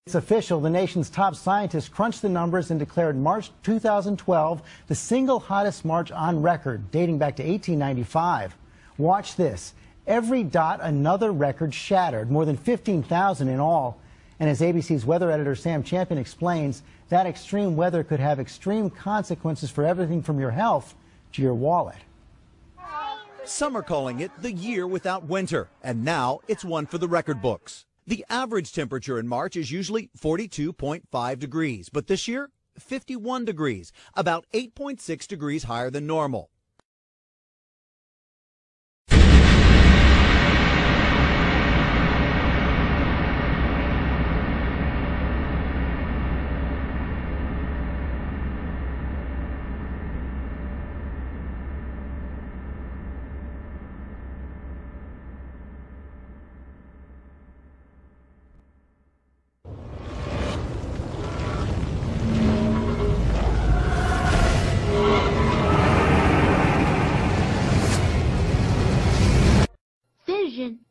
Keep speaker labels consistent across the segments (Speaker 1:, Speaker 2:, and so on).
Speaker 1: It's official. The nation's top scientists crunched the numbers and declared March 2012 the single hottest March on record, dating back to 1895. Watch this. Every dot, another record shattered, more than 15,000 in all. And as ABC's weather editor Sam Champion explains, that extreme weather could have extreme consequences for everything from your health to your wallet.
Speaker 2: Some are calling it the year without winter, and now it's one for the record books. The average temperature in March is usually 42.5 degrees, but this year, 51 degrees, about 8.6 degrees higher than normal.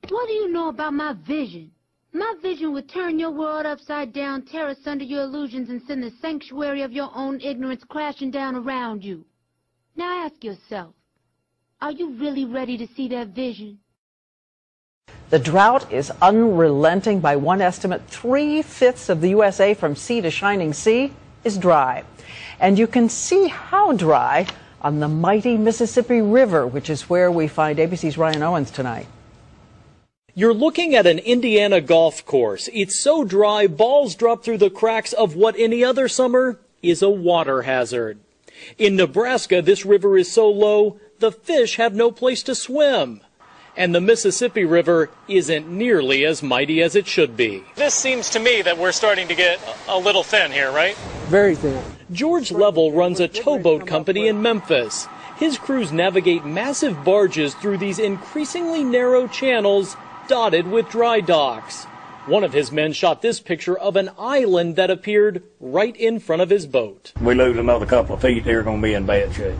Speaker 3: What do you know about my vision? My vision would turn your world upside down, tear us under your illusions, and send the sanctuary of your own ignorance crashing down around you. Now ask yourself, are you really ready to see that vision?
Speaker 4: The drought is unrelenting. By one estimate, 3/5 of the USA from sea to shining sea is dry. And you can see how dry on the mighty Mississippi River, which is where we find ABC's Ryan Owens tonight.
Speaker 5: You're looking at an Indiana golf course. It's so dry, balls drop through the cracks of what any other summer is a water hazard. In Nebraska, this river is so low, the fish have no place to swim. And the Mississippi River isn't nearly as mighty as it should be. This seems to me that we're starting to get a little thin here, right?
Speaker 6: Very thin.
Speaker 5: George Level runs a towboat company in Memphis. His crews navigate massive barges through these increasingly narrow channels dotted with dry docks. One of his men shot this picture of an island that appeared right in front of his boat.
Speaker 7: We lose another couple of feet, they're going to be in bad shape.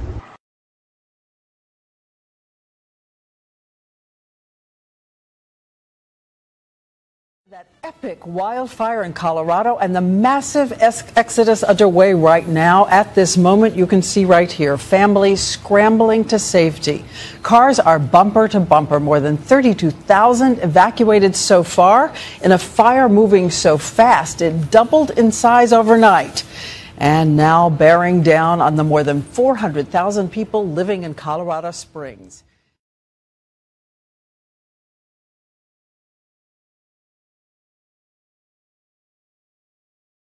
Speaker 4: That epic wildfire in Colorado and the massive exodus underway right now. At this moment, you can see right here, families scrambling to safety. Cars are bumper to bumper, more than 32,000 evacuated so far in a fire moving so fast it doubled in size overnight. And now bearing down on the more than 400,000 people living in Colorado Springs.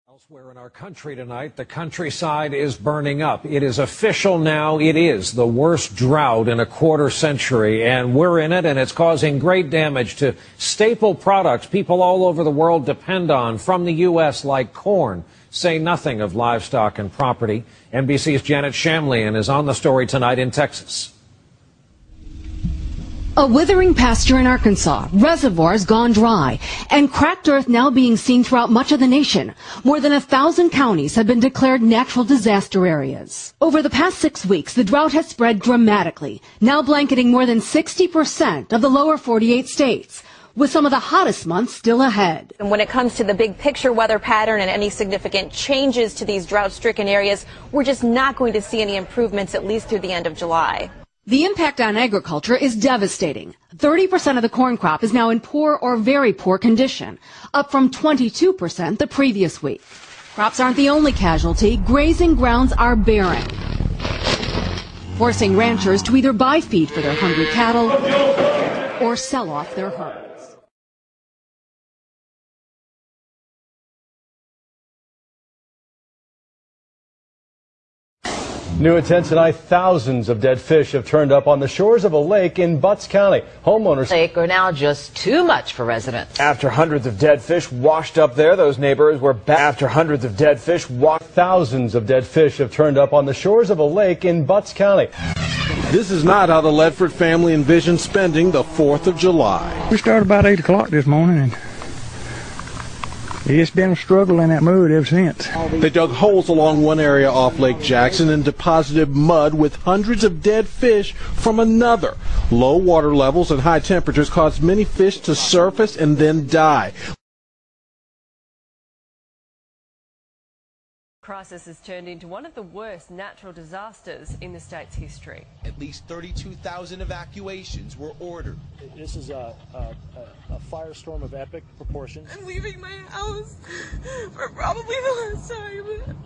Speaker 8: Elsewhere in our country tonight, the countryside is burning up. It is official now. It is the worst drought in a quarter century, and we're in it, and it's causing great damage to staple products people all over the world depend on from the U.S., like corn, say nothing of livestock and property. NBC's Janet Shamlian is on the story tonight in Texas.
Speaker 9: A withering pasture in Arkansas, reservoirs gone dry, and cracked earth now being seen throughout much of the nation. More than 1,000 counties have been declared natural disaster areas. Over the past 6 weeks, the drought has spread dramatically, now blanketing more than 60% of the lower 48 states, with some of the hottest months still ahead.
Speaker 10: And when it comes to the big picture weather pattern and any significant changes to these drought-stricken areas, we're just not going to see any improvements, at least through the end of July.
Speaker 9: The impact on agriculture is devastating. 30% of the corn crop is now in poor or very poor condition, up from 22% the previous week. Crops aren't the only casualty. Grazing grounds are barren, forcing ranchers to either buy feed for their hungry cattle or sell off their herds.
Speaker 11: New at 10 tonight, thousands of dead fish have turned up on the shores of a lake in Butts County. Homeowners
Speaker 12: are now just too much for residents.
Speaker 11: After hundreds of dead fish washed up there, those neighbors were back. After hundreds of dead fish, thousands of dead fish have turned up on the shores of a lake in Butts County.
Speaker 13: This is not how the Ledford family envisioned spending the 4th of July.
Speaker 6: We started about 8 o'clock this morning, and it's been a struggle in that mud ever since.
Speaker 13: They dug holes along one area off Lake Jackson and deposited mud with hundreds of dead fish from another. Low water levels and high temperatures caused many fish to surface and then die.
Speaker 14: crisis has turned into one of the worst natural disasters in the state's history.
Speaker 15: At least 32,000 evacuations were ordered.
Speaker 16: This is a firestorm of epic proportions.
Speaker 17: I'm leaving my house for probably the last time.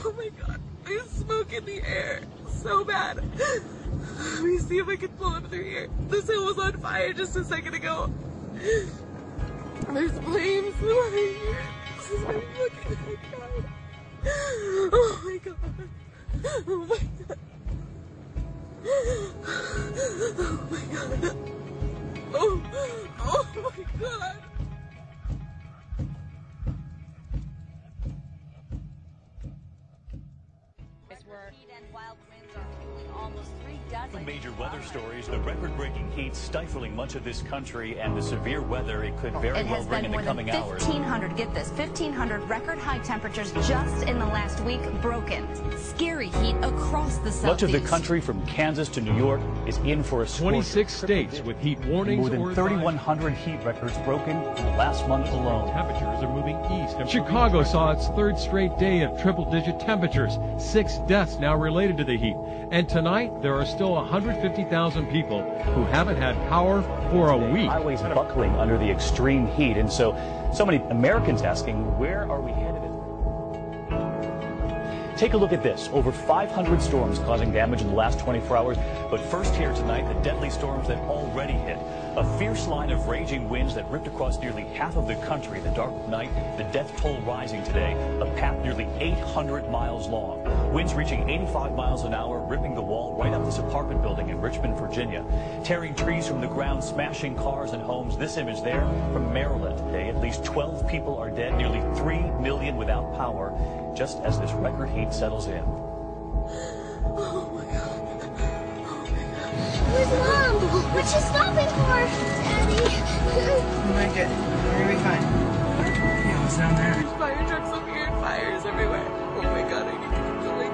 Speaker 17: Oh my God, there's smoke in the air, so bad. Let me see if I can pull up through here. This hill was on fire just a second ago. There's flames right here. This is what I'm looking at. Oh my God. Oh my God. Oh my God. Oh my God.
Speaker 18: From major weather stories, the record-breaking heat stifling much of this country and the severe weather it could very well bring in the coming hours.
Speaker 19: 1,500, get this, 1,500 record high temperatures just in the last week broken. Scary heat across the southeast.
Speaker 18: Much of the country from Kansas to New York is in for a scorcher.
Speaker 20: 26 states with heat warnings.
Speaker 18: More than 3,100 heat records broken in the last month alone.
Speaker 20: Temperatures are moving east. Chicago saw its third straight day of triple-digit temperatures. 6 deaths now related to the heat. And tonight, there are still 150,000 people who haven't had power for a week.
Speaker 18: Highways buckling under the extreme heat, and so many Americans asking, where are we headed? Take a look at this. Over 500 storms causing damage in the last 24 hours. But first here tonight, the deadly storms that already hit. A fierce line of raging winds that ripped across nearly half of the country. The dark night, the death toll rising today. A path nearly 800 miles long. Winds reaching 85 miles an hour, ripping the wall right up this apartment building in Richmond, Virginia. Tearing trees from the ground, smashing cars and homes. This image there from Maryland today. At least 12 people are dead, nearly 3 million without power, just as this record heat settles in.
Speaker 17: Oh my God.
Speaker 21: Where's Mom? What's she stopping for? Daddy.
Speaker 22: Oh my God. We're gonna be fine. Yeah, what's down there?
Speaker 17: There's fire trucks up here and fires everywhere. Oh my God, I need to keep going.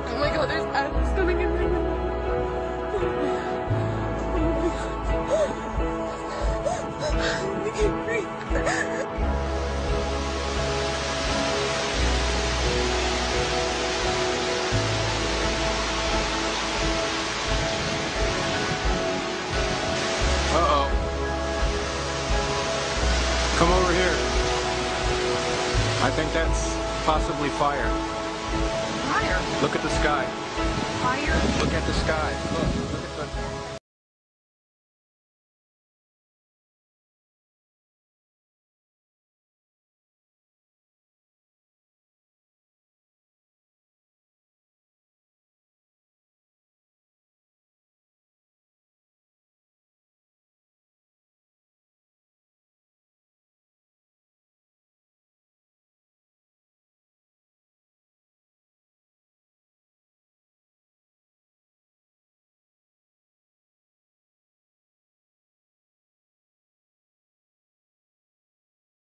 Speaker 17: Oh my God, there's atoms coming in my window. Oh my God. I can't breathe.
Speaker 23: Uh-oh. Come over here. I think that's possibly fire.
Speaker 19: Fire?
Speaker 23: Look at the sky.
Speaker 19: Fire?
Speaker 23: Look at the sky. Look at the...